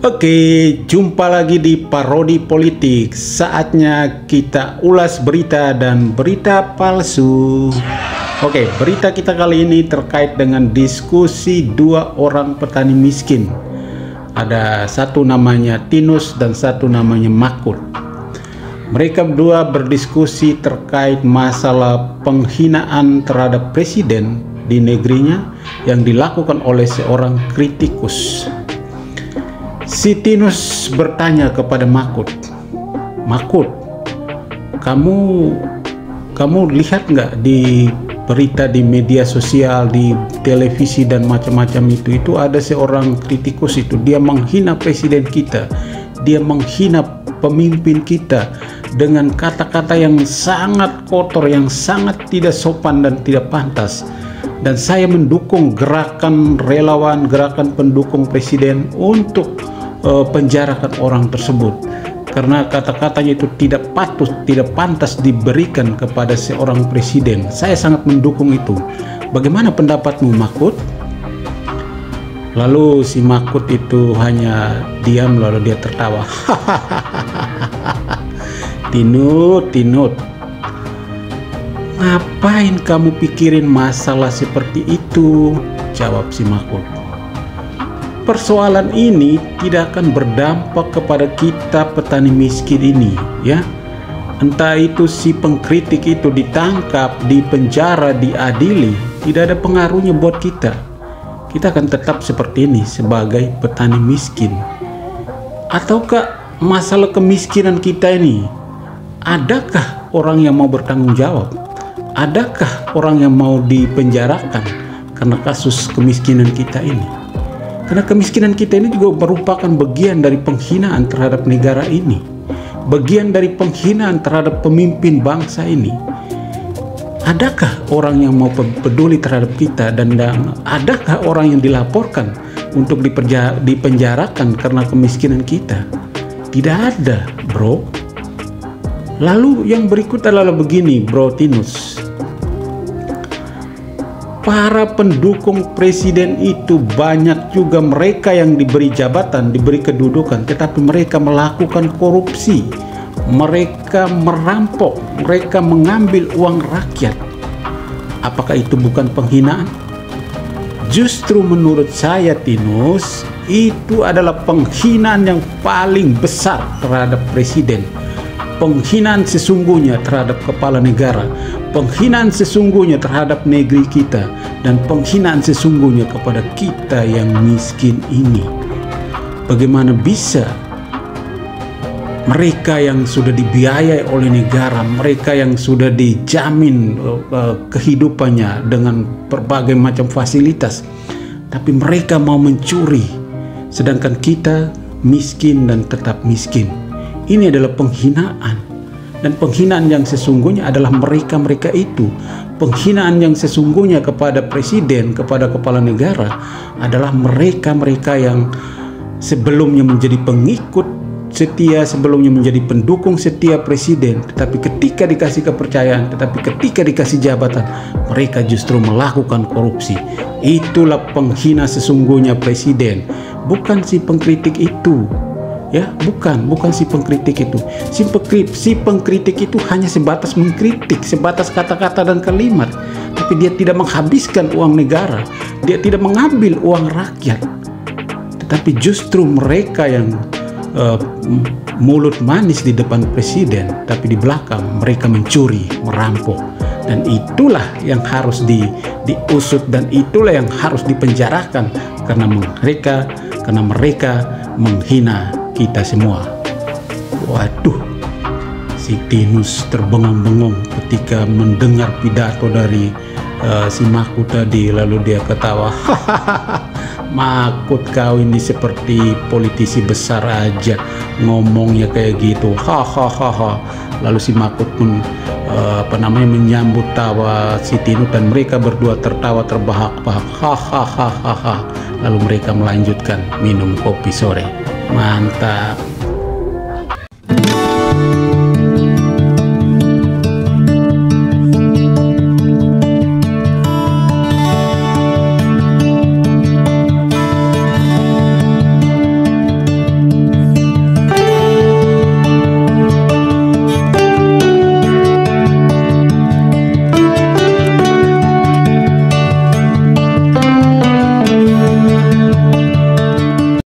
Oke, jumpa lagi di Parodi Politik. Saatnya kita ulas berita dan berita palsu. Oke, berita kita kali ini terkait dengan diskusi dua orang petani miskin. Ada satu namanya Tinus dan satu namanya Makut. Mereka berdua berdiskusi terkait masalah penghinaan terhadap presiden di negerinya yang dilakukan oleh seorang kritikus. Si Tinus bertanya kepada Makut, "Makut, kamu lihat nggak di berita di media sosial, di televisi dan macam-macam itu ada seorang kritikus itu, dia menghina presiden kita, dia menghina pemimpin kita dengan kata-kata yang sangat kotor, yang sangat tidak sopan dan tidak pantas. Dan saya mendukung gerakan relawan, gerakan pendukung presiden untuk penjarakan orang tersebut, karena kata-katanya itu tidak patut, tidak pantas diberikan kepada seorang presiden. Saya sangat mendukung itu. Bagaimana pendapatmu, Makut?" Lalu si Makut itu hanya diam, lalu dia tertawa. Tinut, ngapain kamu pikirin masalah seperti itu?" jawab si Makut. "Persoalan ini tidak akan berdampak kepada kita petani miskin ini, ya. Entah itu si pengkritik itu ditangkap, dipenjara, diadili, tidak ada pengaruhnya buat kita. Kita akan tetap seperti ini sebagai petani miskin. Ataukah masalah kemiskinan kita ini, adakah orang yang mau bertanggung jawab? Adakah orang yang mau dipenjarakan karena kasus kemiskinan kita ini? Karena kemiskinan kita ini juga merupakan bagian dari penghinaan terhadap negara ini, bagian dari penghinaan terhadap pemimpin bangsa ini. Adakah orang yang mau peduli terhadap kita, dan adakah orang yang dilaporkan untuk dipenjarakan karena kemiskinan kita? Tidak ada, bro. Lalu yang berikut adalah begini, bro Tinus. Para pendukung presiden itu banyak juga mereka yang diberi jabatan, diberi kedudukan, tetapi mereka melakukan korupsi, mereka merampok, mereka mengambil uang rakyat. Apakah itu bukan penghinaan? Justru menurut saya, Tinus, itu adalah penghinaan yang paling besar terhadap presiden. Penghinaan sesungguhnya terhadap kepala negara, penghinaan sesungguhnya terhadap negeri kita, dan penghinaan sesungguhnya kepada kita yang miskin ini. Bagaimana bisa mereka yang sudah dibiayai oleh negara, mereka yang sudah dijamin kehidupannya dengan berbagai macam fasilitas, tapi mereka mau mencuri, sedangkan kita miskin dan tetap miskin. Ini adalah penghinaan, dan penghinaan yang sesungguhnya adalah mereka-mereka itu. Penghinaan yang sesungguhnya kepada presiden, kepada kepala negara, adalah mereka-mereka yang sebelumnya menjadi pengikut setia, sebelumnya menjadi pendukung setia presiden, tetapi ketika dikasih kepercayaan, tetapi ketika dikasih jabatan, mereka justru melakukan korupsi. Itulah penghina sesungguhnya presiden, bukan si pengkritik itu. Ya, bukan si pengkritik itu. Si pengkritik itu hanya sebatas mengkritik, sebatas kata-kata dan kalimat, tapi dia tidak menghabiskan uang negara, dia tidak mengambil uang rakyat. Tetapi justru mereka yang mulut manis di depan presiden, tapi di belakang mereka mencuri, merampok. Dan itulah yang harus diusut, dan itulah yang harus dipenjarakan, karena mereka menghina kita semua. Waduh, si Tinus terbengong-bengong ketika mendengar pidato dari si Makut tadi, lalu dia ketawa. Makut, kau ini seperti politisi besar aja ngomongnya kayak gitu, hahaha. Lalu si Makut pun menyambut tawa si Tinus, dan mereka berdua tertawa terbahak-bahak, hahaha. Lalu mereka melanjutkan minum kopi sore. Mantap.